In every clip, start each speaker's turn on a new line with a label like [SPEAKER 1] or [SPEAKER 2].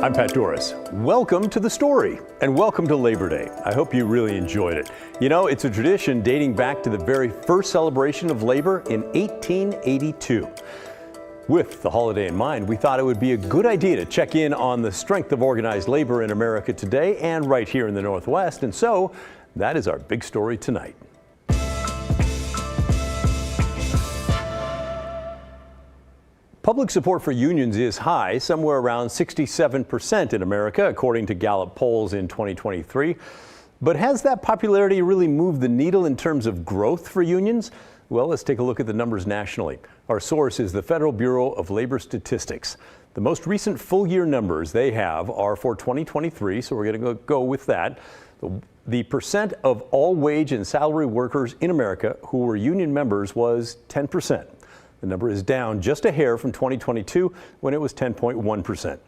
[SPEAKER 1] I'm Pat Doris. Welcome to The Story, and welcome to Labor Day. I hope you really enjoyed it. You know, it's a tradition dating back to the very first celebration of labor in 1882. With the holiday in mind, we thought it would be a good idea to check in on the strength of organized labor in America today and right here in the Northwest. And so, that is our big story tonight. Public support for unions is high, somewhere around 67% in America, according to Gallup polls in 2023. But has that popularity really moved the needle in terms of growth for unions? Well, let's take a look at the numbers nationally. Our source is the Federal Bureau of Labor Statistics. The most recent full-year numbers they have are for 2023, so we're going to go with that. The percent of all wage and salary workers in America who were union members was 10%. The number is down just a hair from 2022 when it was 10.1%.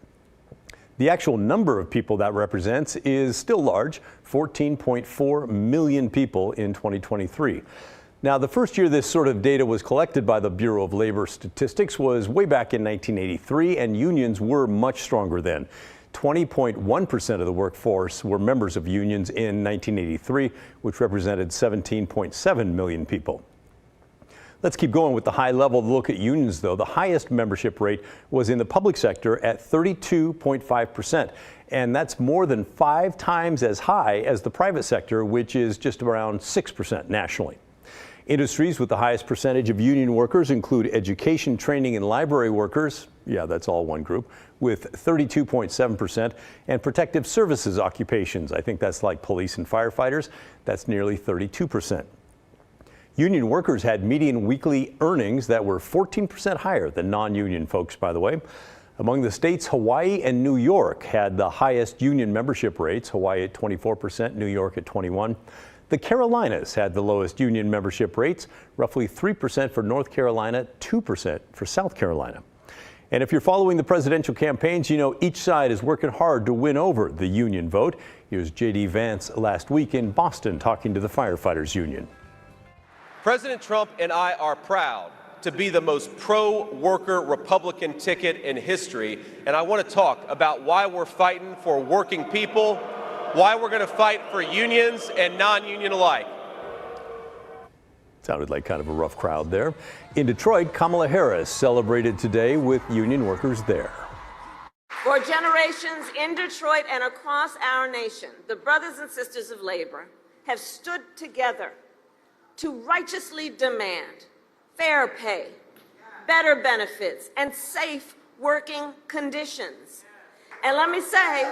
[SPEAKER 1] The actual number of people that represents is still large, 14.4 million people in 2023. Now, the first year this sort of data was collected by the Bureau of Labor Statistics was way back in 1983, and unions were much stronger then. 20.1% of the workforce were members of unions in 1983, which represented 17.7 million people. Let's keep going with the high-level look at unions, though. The highest membership rate was in the public sector at 32.5%, and that's more than 5 times as high as the private sector, which is just around 6% nationally. Industries with the highest percentage of union workers include education, training, and library workers. Yeah, that's all one group, with 32.7%, and protective services occupations. I think that's like police and firefighters. That's nearly 32%. Union workers had median weekly earnings that were 14% higher than non-union folks, by the way. Among the states, Hawaii and New York had the highest union membership rates, Hawaii at 24%, New York at 21%. The Carolinas had the lowest union membership rates, roughly 3% for North Carolina, 2% for South Carolina. And if you're following the presidential campaigns, you know each side is working hard to win over the union vote. Here's J.D. Vance last week in Boston talking to the firefighters union.
[SPEAKER 2] President Trump and I are proud to be the most pro-worker Republican ticket in history, and I want to talk about why we're fighting for working people, why we're going to fight for unions and non-union alike.
[SPEAKER 1] Sounded like kind of a rough crowd there. In Detroit, Kamala Harris celebrated today with union workers there.
[SPEAKER 3] For generations in Detroit and across our nation, the brothers and sisters of labor have stood together to righteously demand fair pay, better benefits, and safe working conditions. And let me say,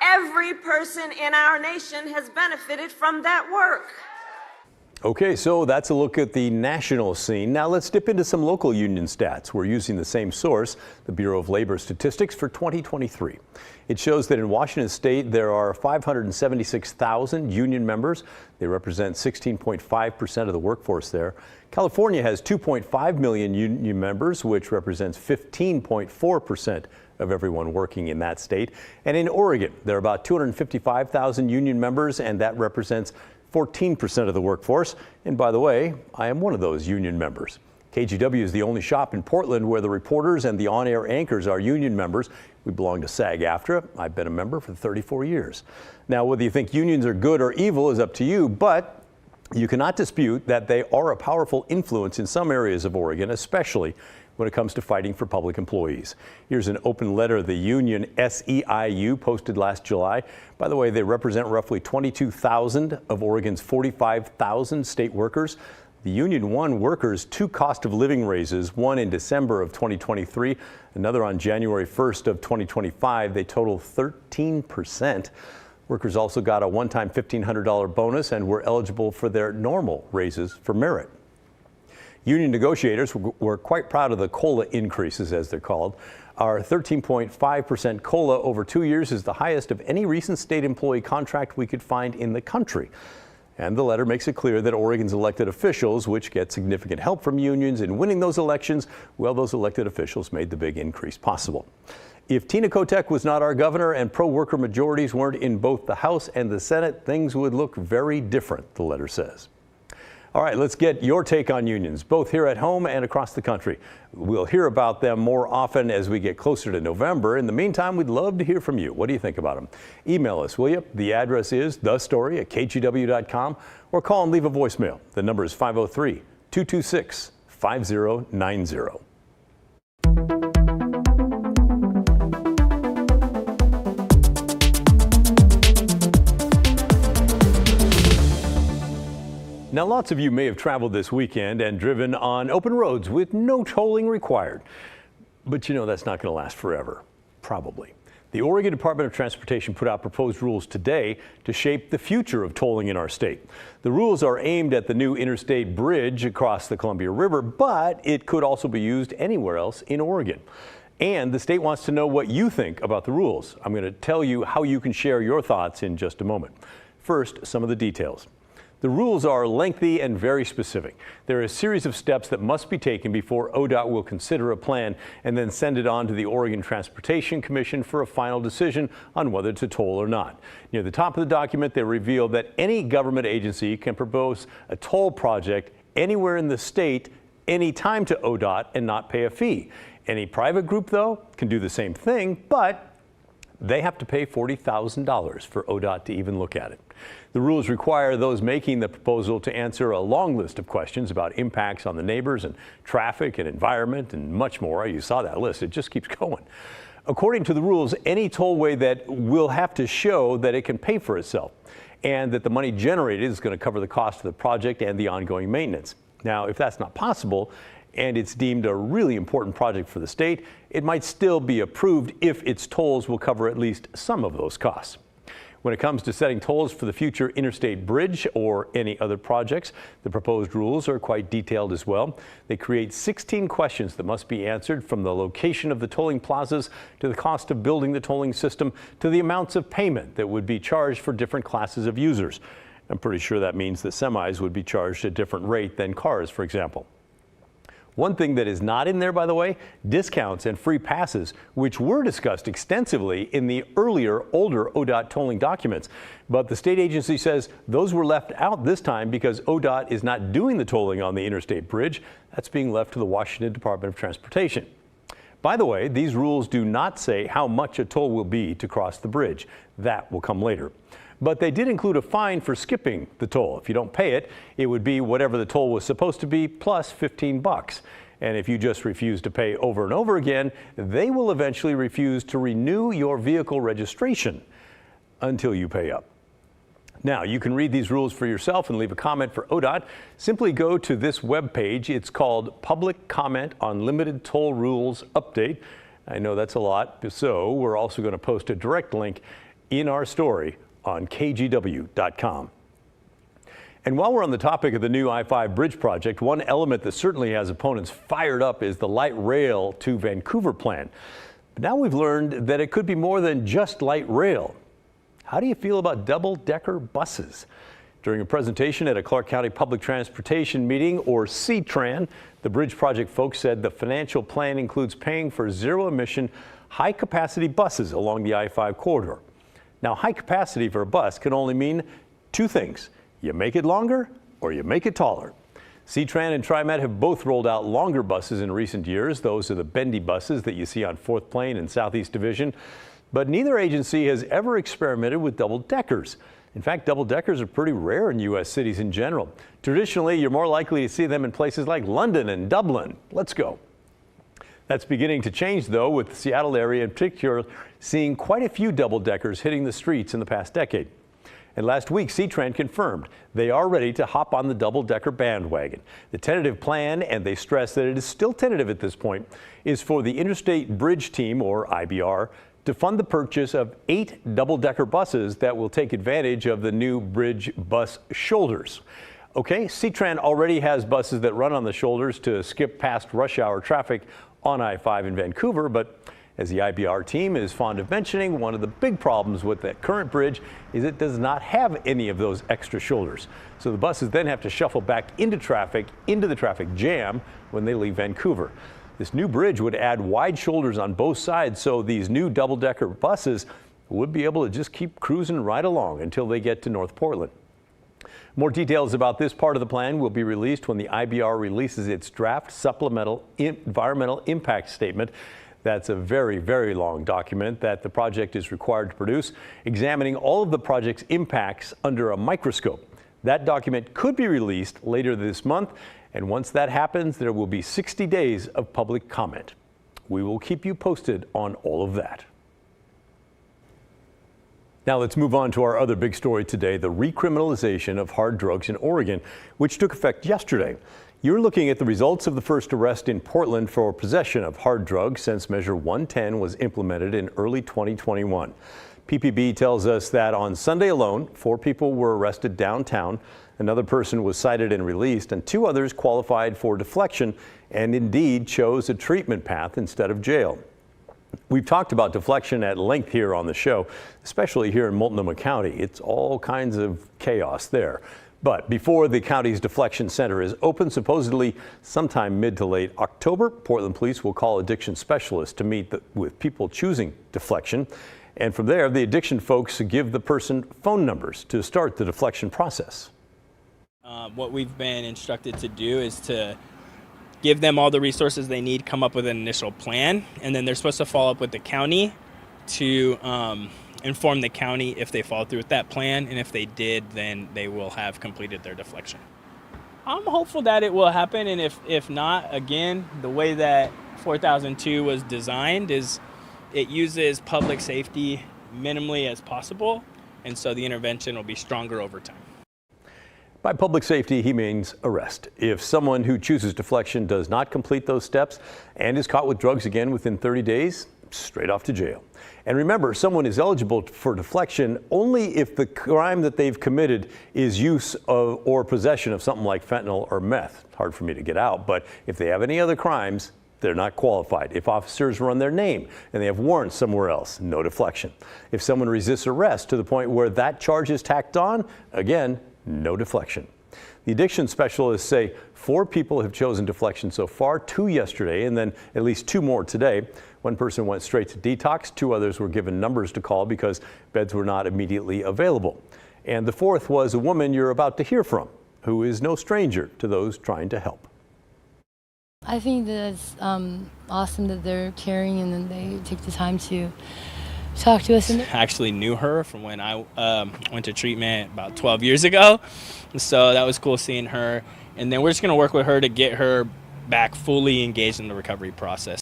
[SPEAKER 3] every person in our nation has benefited from that work.
[SPEAKER 1] Okay, so that's a look at the national scene. Now let's dip into some local union stats. We're using the same source, the Bureau of Labor Statistics for 2023. It shows that in Washington state there are 576,000 union members. They represent 16.5% of the workforce there. California has 2.5 million union members, which represents 15.4% of everyone working in that state. And in Oregon, there are about 255,000 union members, and that represents 14% of the workforce. And by the way, I am one of those union members. KGW is the only shop in Portland where the reporters and the on-air anchors are union members. We belong to SAG-AFTRA. I've been a member for 34 years. Now, whether you think unions are good or evil is up to you, but you cannot dispute that they are a powerful influence in some areas of Oregon, especially when it comes to fighting for public employees. Here's an open letter the union SEIU posted last July. By the way, they represent roughly 22,000 of Oregon's 45,000 state workers. The union won workers 2 cost of living raises, one in December of 2023, another on January 1st of 2025. They total 13%. Workers also got a one-time $1,500 bonus and were eligible for their normal raises for merit. Union negotiators were quite proud of the COLA increases, as they're called. Our 13.5% COLA over 2 years is the highest of any recent state employee contract we could find in the country. And the letter makes it clear that Oregon's elected officials, which get significant help from unions in winning those elections, well, those elected officials made the big increase possible. If Tina Kotek was not our governor and pro-worker majorities weren't in both the House and the Senate, things would look very different, the letter says. All right, let's get your take on unions, both here at home and across the country. We'll hear about them more often as we get closer to November. In the meantime, we'd love to hear from you. What do you think about them? Email us, will you? The address is thestory@kgw.com, or call and leave a voicemail. The number is 503-226-5090. Now, lots of you may have traveled this weekend and driven on open roads with no tolling required. But you know that's not going to last forever, probably. The Oregon Department of Transportation put out proposed rules today to shape the future of tolling in our state. The rules are aimed at the new interstate bridge across the Columbia River, but it could also be used anywhere else in Oregon. And the state wants to know what you think about the rules. I'm going to tell you how you can share your thoughts in just a moment. First, some of the details. The rules are lengthy and very specific. There are a series of steps that must be taken before ODOT will consider a plan and then send it on to the Oregon Transportation Commission for a final decision on whether to toll or not. Near the top of the document, they reveal that any government agency can propose a toll project anywhere in the state, anytime to ODOT, and not pay a fee. Any private group, though, can do the same thing, but they have to pay $40,000 for ODOT to even look at it. The rules require those making the proposal to answer a long list of questions about impacts on the neighbors and traffic and environment and much more. You saw that list. It just keeps going. According to the rules, any tollway that will have to show that it can pay for itself and that the money generated is going to cover the cost of the project and the ongoing maintenance. Now, if that's not possible, and it's deemed a really important project for the state, it might still be approved if its tolls will cover at least some of those costs. When it comes to setting tolls for the future interstate bridge or any other projects, the proposed rules are quite detailed as well. They create 16 questions that must be answered, from the location of the tolling plazas to the cost of building the tolling system to the amounts of payment that would be charged for different classes of users. I'm pretty sure that means that semis would be charged at a different rate than cars, for example. One thing that is not in there, by the way, discounts and free passes, which were discussed extensively in the earlier, older ODOT tolling documents. But the state agency says those were left out this time because ODOT is not doing the tolling on the interstate bridge. That's being left to the Washington Department of Transportation. By the way, these rules do not say how much a toll will be to cross the bridge. That will come later. But they did include a fine for skipping the toll. If you don't pay it, it would be whatever the toll was supposed to be plus 15 bucks. And if you just refuse to pay over and over again, they will eventually refuse to renew your vehicle registration until you pay up. Now, you can read these rules for yourself and leave a comment for ODOT. Simply go to this webpage. It's called Public Comment on Limited Toll Rules Update. I know that's a lot, so we're also going to post a direct link in our story on kgw.com. And while we're on the topic of the new I-5 bridge project, one element that certainly has opponents fired up is the light rail to Vancouver plan. But now we've learned that it could be more than just light rail. How do you feel about double-decker buses? During a presentation at a Clark County Public Transportation meeting, or CTRAN, the bridge project folks said the financial plan includes paying for zero-emission, high-capacity buses along the I-5 corridor. Now, high capacity for a bus can only mean two things. You make it longer or you make it taller. CTRAN and TriMet have both rolled out longer buses in recent years. Those are the bendy buses that you see on 4th Plain and Southeast Division. But neither agency has ever experimented with double-deckers. In fact, double-deckers are pretty rare in U.S. cities in general. Traditionally, you're more likely to see them in places like London and Dublin. Let's go. That's beginning to change, though, with the Seattle area in particular seeing quite a few double-deckers hitting the streets in the past decade. And last week, CTRAN confirmed they are ready to hop on the double-decker bandwagon. The tentative plan, and they stress that it is still tentative at this point, is for the Interstate Bridge Team, or IBR, to fund the purchase of 8 double-decker buses that will take advantage of the new bridge bus shoulders. Okay, CTRAN already has buses that run on the shoulders to skip past rush hour traffic on I-5 in Vancouver, but as the IBR team is fond of mentioning, one of the big problems with that current bridge is it does not have any of those extra shoulders. So the buses then have to shuffle back into the traffic jam when they leave Vancouver. This new bridge would add wide shoulders on both sides, so these new double-decker buses would be able to just keep cruising right along until they get to North Portland. More details about this part of the plan will be released when the IBR releases its draft supplemental environmental impact statement. That's a very, very long document that the project is required to produce, examining all of the project's impacts under a microscope. That document could be released later this month, and once that happens, there will be 60 days of public comment. We will keep you posted on all of that. Now let's move on to our other big story today, the recriminalization of hard drugs in Oregon, which took effect yesterday. You're looking at the results of the first arrest in Portland for possession of hard drugs since Measure 110 was implemented in early 2021. PPB tells us that on Sunday alone, 4 people were arrested downtown. Another person was cited and released, and 2 others qualified for deflection and indeed chose a treatment path instead of jail. We've talked about deflection at length here on the show, especially here in Multnomah County. It's all kinds of chaos there. But before the county's deflection center is open, supposedly sometime mid to late October, Portland police will call addiction specialists to meet with people choosing deflection. And from there, the addiction folks give the person phone numbers to start the deflection process.
[SPEAKER 4] What we've been instructed to do is to give them all the resources they need, come up with an initial plan, and then they're supposed to follow up with the county to inform the county if they follow through with that plan, and if they did, then they will have completed their deflection. I'm hopeful that it will happen, and if not, again, the way that 4002 was designed is it uses public safety minimally as possible, and so the intervention will be stronger over time.
[SPEAKER 1] By public safety, he means arrest. If someone who chooses deflection does not complete those steps and is caught with drugs again within 30 days, straight off to jail. And remember, someone is eligible for deflection only if the crime that they've committed is use of or possession of something like fentanyl or meth. Hard for me to get out, but if they have any other crimes, they're not qualified. If officers run their name and they have warrants somewhere else, no deflection. If someone resists arrest to the point where that charge is tacked on, again, no deflection. The addiction specialists say 4 people have chosen deflection so far, 2 yesterday, and then at least 2 more today. One person went straight to detox. 2 others were given numbers to call because beds were not immediately available. And the 4th was a woman you're about to hear from, who is no stranger to those trying to help.
[SPEAKER 5] I think that it's awesome that they're caring and then they take the time to talk to us.
[SPEAKER 4] I actually knew her from when I went to treatment about 12 years ago. So that was cool seeing her. And then we're just going to work with her to get her back fully engaged in the recovery process.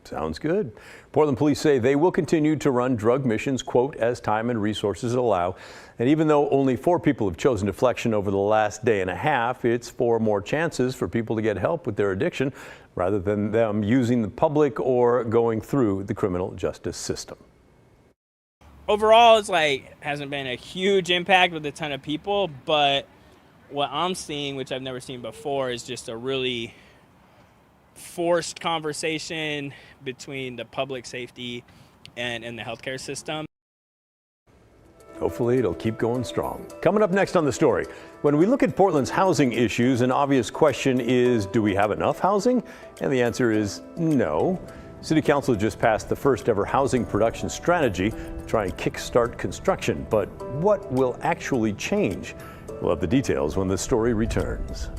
[SPEAKER 1] Sounds good. Portland police say they will continue to run drug missions, quote, as time and resources allow. And even though only 4 people have chosen deflection over the last day and a half, it's 4 more chances for people to get help with their addiction rather than them using the public or going through the criminal justice system.
[SPEAKER 4] Overall, it's like hasn't been a huge impact with a ton of people, but what I'm seeing, which I've never seen before, is just a really forced conversation between the public safety and the healthcare system.
[SPEAKER 1] Hopefully it'll keep going strong. Coming up next on The Story, when we look at Portland's housing issues, an obvious question is, do we have enough housing? And the answer is no. City Council just passed the first ever housing production strategy to try and kickstart construction. But what will actually change? We'll have the details when The Story returns.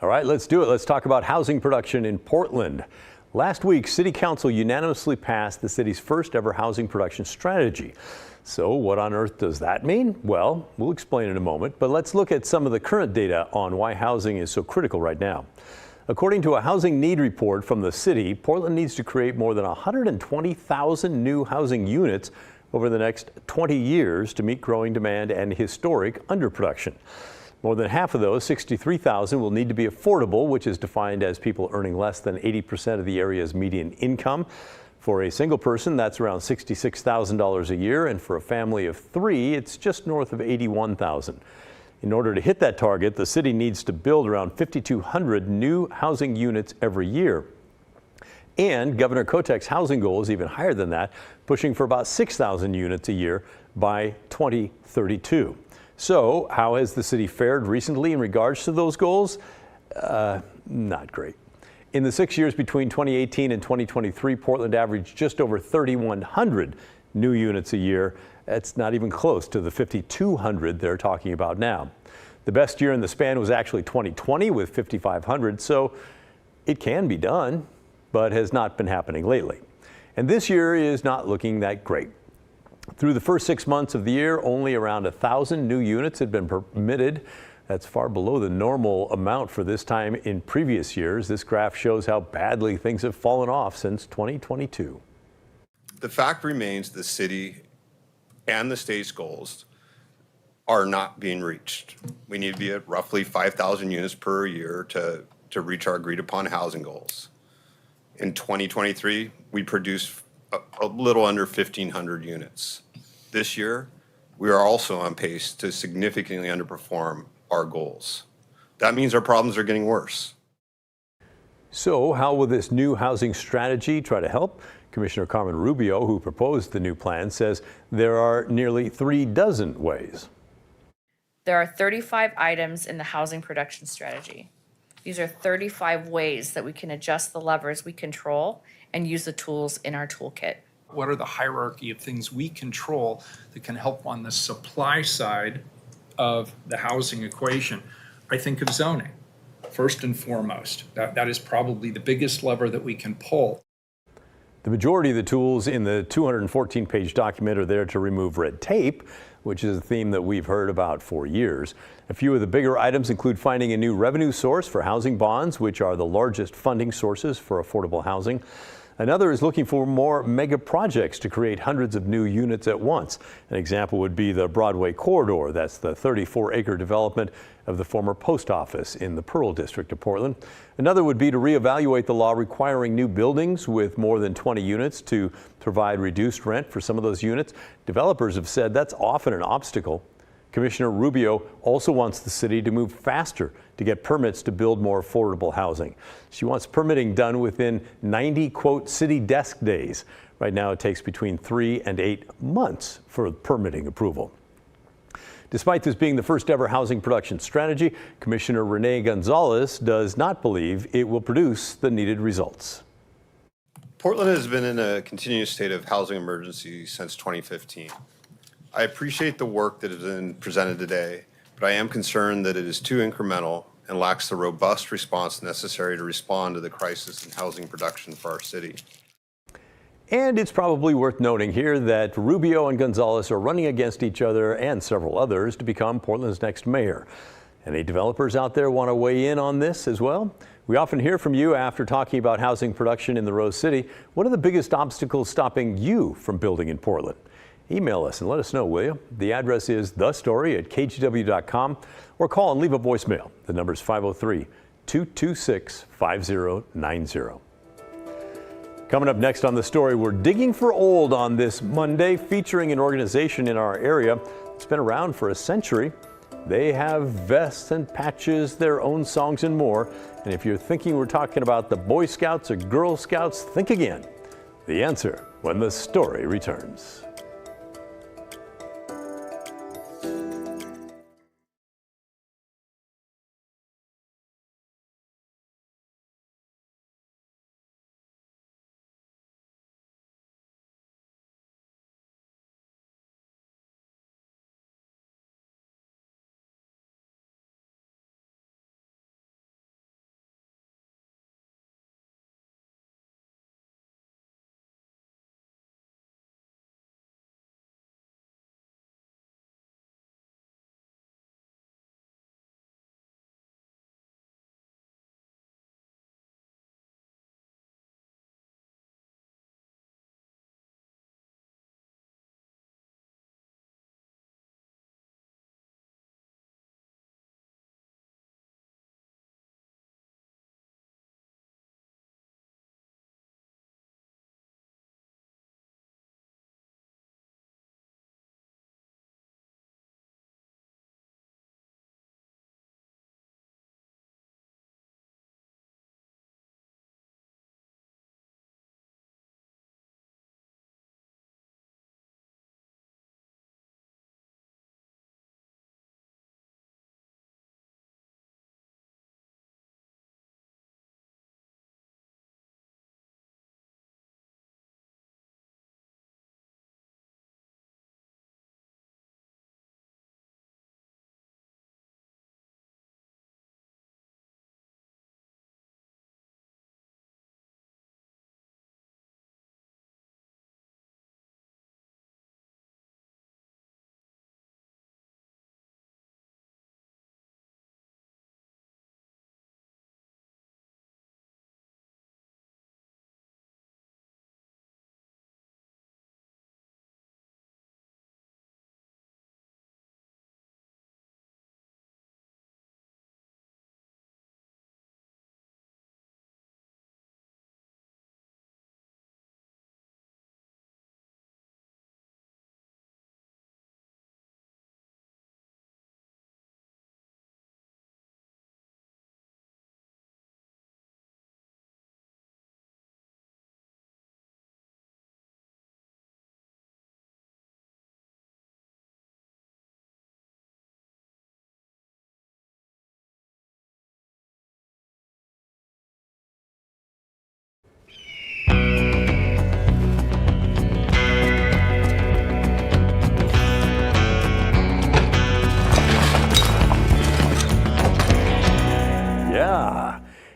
[SPEAKER 1] All right, let's do it. Let's talk about housing production in Portland. Last week, City Council unanimously passed the city's first ever housing production strategy. So what on earth does that mean? Well, we'll explain in a moment, but let's look at some of the current data on why housing is so critical right now. According to a housing need report from the city, Portland needs to create more than 120,000 new housing units over the next 20 years to meet growing demand and historic underproduction. More than half of those, 63,000, will need to be affordable, which is defined as people earning less than 80% of the area's median income. For a single person, that's around $66,000 a year, and for a family of three, it's just north of $81,000. In order to hit that target, the city needs to build around 5,200 new housing units every year. And Governor Kotek's housing goal is even higher than that, pushing for about 6,000 units a year by 2032. So how has the city fared recently in regards to those goals? Not great. In the 6 years between 2018 and 2023, Portland averaged just over 3,100 new units a year. That's not even close to the 5,200 they're talking about now. The best year in the span was actually 2020 with 5,500, so it can be done, but has not been happening lately. And this year is not looking that great. Through the first 6 months of the year, only around 1,000 new units had been permitted. That's far below the normal amount for this time in previous years. This graph shows how badly things have fallen off since 2022.
[SPEAKER 6] The fact remains the city and the state's goals are not being reached. We need to be at roughly 5,000 units per year to reach our agreed upon housing goals. In 2023, we produced a little under 1,500 units. This year, we are also on pace to significantly underperform our goals. That means our problems are getting worse.
[SPEAKER 1] So how will this new housing strategy try to help? Commissioner Carmen Rubio, who proposed the new plan, says there are nearly 36 ways.
[SPEAKER 7] There are 35 items in the housing production strategy. These are 35 ways that we can adjust the levers we control and use the tools in our toolkit.
[SPEAKER 8] What are the hierarchy of things we control that can help on the supply side of the housing equation? I think of zoning, first and foremost. That is probably the biggest lever that we can pull.
[SPEAKER 1] The majority of the tools in the 214-page document are there to remove red tape, which is a theme that we've heard about for years. A few of the bigger items include finding a new revenue source for housing bonds, which are the largest funding sources for affordable housing. Another is looking for more mega projects to create hundreds of new units at once. An example would be the Broadway Corridor. That's the 34-acre development of the former post office in the Pearl District of Portland. Another would be to reevaluate the law requiring new buildings with more than 20 units to provide reduced rent for some of those units. Developers have said that's often an obstacle. Commissioner Rubio also wants the city to move faster to get permits to build more affordable housing. She wants permitting done within 90, quote, city desk days. Right now, it takes between 3 and 8 months for permitting approval. Despite this being the first ever housing production strategy, Commissioner Renee Gonzalez does not believe it will produce the needed results.
[SPEAKER 6] Portland has been in a continuous state of housing emergency since 2015. I appreciate the work that has been presented today, but I am concerned that it is too incremental and lacks the robust response necessary to respond to the crisis in housing production for our city.
[SPEAKER 1] And it's probably worth noting here that Rubio and Gonzalez are running against each other and several others to become Portland's next mayor. Any developers out there want to weigh in on this as well? We often hear from you after talking about housing production in the Rose City. What are the biggest obstacles stopping you from building in Portland? Email us and let us know, will you? The address is thestory@kgw.com or call and leave a voicemail. The number is 503-226-5090. Coming up next on The Story, we're digging for old on this Monday, featuring an organization in our area that's been around for a century. They have vests and patches, their own songs and more. And if you're thinking we're talking about the Boy Scouts or Girl Scouts, think again. The answer when The Story returns.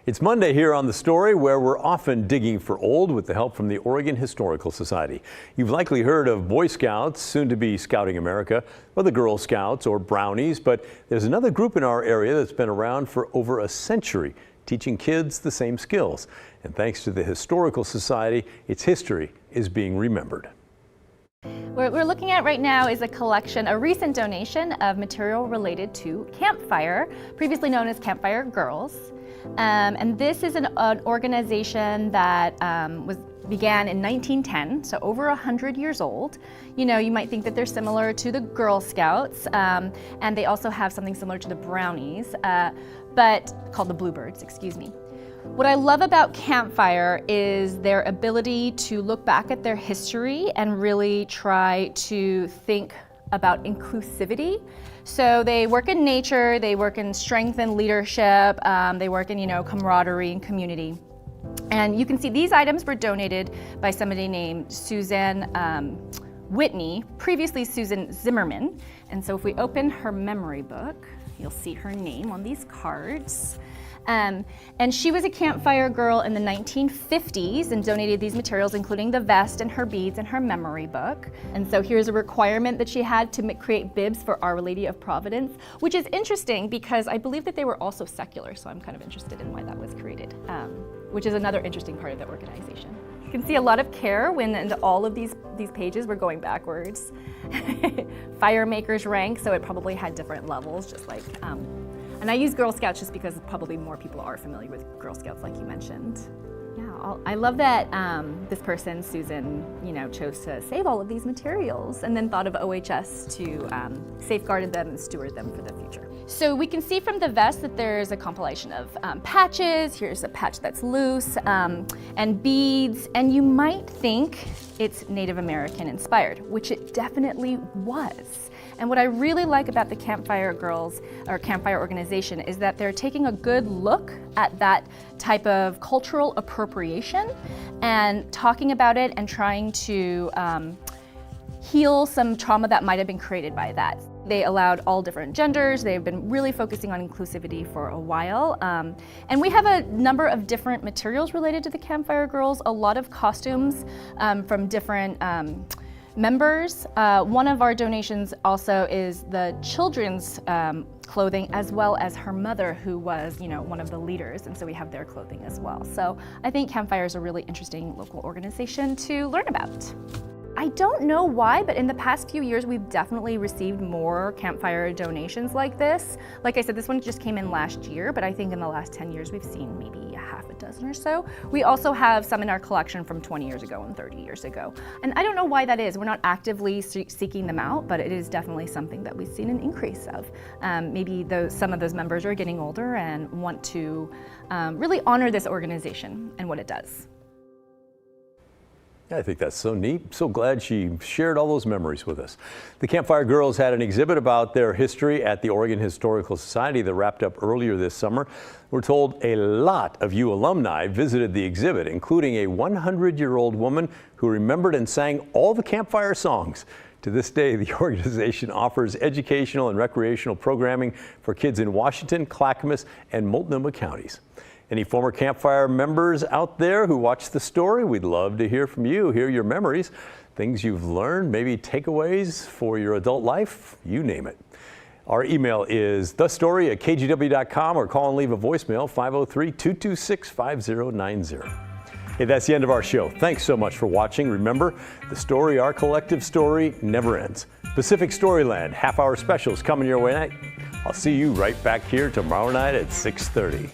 [SPEAKER 1] It's Monday here on The Story, where we're often digging for old with the help from the Oregon Historical Society. You've likely heard of Boy Scouts, soon to be Scouting America, or the Girl Scouts or Brownies, but there's another group in our area that's been around for over a century, teaching kids the same skills. And thanks to the Historical Society, its history is being remembered.
[SPEAKER 9] What we're looking at right now is a recent donation of material related to Campfire, previously known as Campfire Girls. And this is an organization that began in 1910, so over 100 years old. You know, you might think that they're similar to the Girl Scouts, and they also have something similar to the Brownies, but called the Bluebirds, excuse me. What I love about Campfire is their ability to look back at their history and really try to think about inclusivity. So they work in nature, they work in strength and leadership, they work in, camaraderie and community. And you can see these items were donated by somebody named Suzanne Whitney, previously Susan Zimmerman. And so if we open her memory book, you'll see her name on these cards. And she was a Campfire girl in the 1950s and donated these materials, including the vest and her beads and her memory book. And so here's a requirement that she had to create bibs for Our Lady of Providence, which is interesting because I believe that they were also secular, so I'm kind of interested in why that was created, which is another interesting part of the organization. You can see a lot of care when all of these pages were going backwards. Fire maker's rank, so it probably had different levels, just like, and I use Girl Scouts just because probably more people are familiar with Girl Scouts, like you mentioned. Yeah, I love that this person, Susan, chose to save all of these materials and then thought of OHS to safeguard them and steward them for the future. So we can see from the vest that there's a compilation of patches. Here's a patch that's loose, and beads, and you might think it's Native American inspired, which it definitely was. And what I really like about the Campfire Girls or Campfire organization is that they're taking a good look at that type of cultural appropriation and talking about it and trying to heal some trauma that might have been created by that. They allowed all different genders. They've been really focusing on inclusivity for a while. And we have a number of different materials related to the Campfire Girls, a lot of costumes from different members. One of our donations also is the children's clothing, as well as her mother, who was, one of the leaders, and so we have their clothing as well. So I think Campfire is a really interesting local organization to learn about. I don't know why, but in the past few years, we've definitely received more Campfire donations like this. Like I said, this one just came in last year, but I think in the last 10 years, we've seen maybe a half a dozen or so. We also have some in our collection from 20 years ago and 30 years ago. And I don't know why that is. We're not actively seeking them out, but it is definitely something that we've seen an increase of. Maybe some of those members are getting older and want to really honor this organization and what it does.
[SPEAKER 1] I think that's so neat. So glad she shared all those memories with us. The Campfire Girls had an exhibit about their history at the Oregon Historical Society that wrapped up earlier this summer. We're told a lot of you alumni visited the exhibit, including a 100-year-old woman who remembered and sang all the Campfire songs. To this day, the organization offers educational and recreational programming for kids in Washington, Clackamas, and Multnomah counties. Any former Campfire members out there who watch The Story, we'd love to hear from you, hear your memories, things you've learned, maybe takeaways for your adult life, you name it. Our email is thestory@kgw.com or call and leave a voicemail 503-226-5090. Hey, that's the end of our show. Thanks so much for watching. Remember, The Story, our collective story, never ends. Pacific Storyland half-hour specials coming your way tonight. I'll see you right back here tomorrow night at 6:30.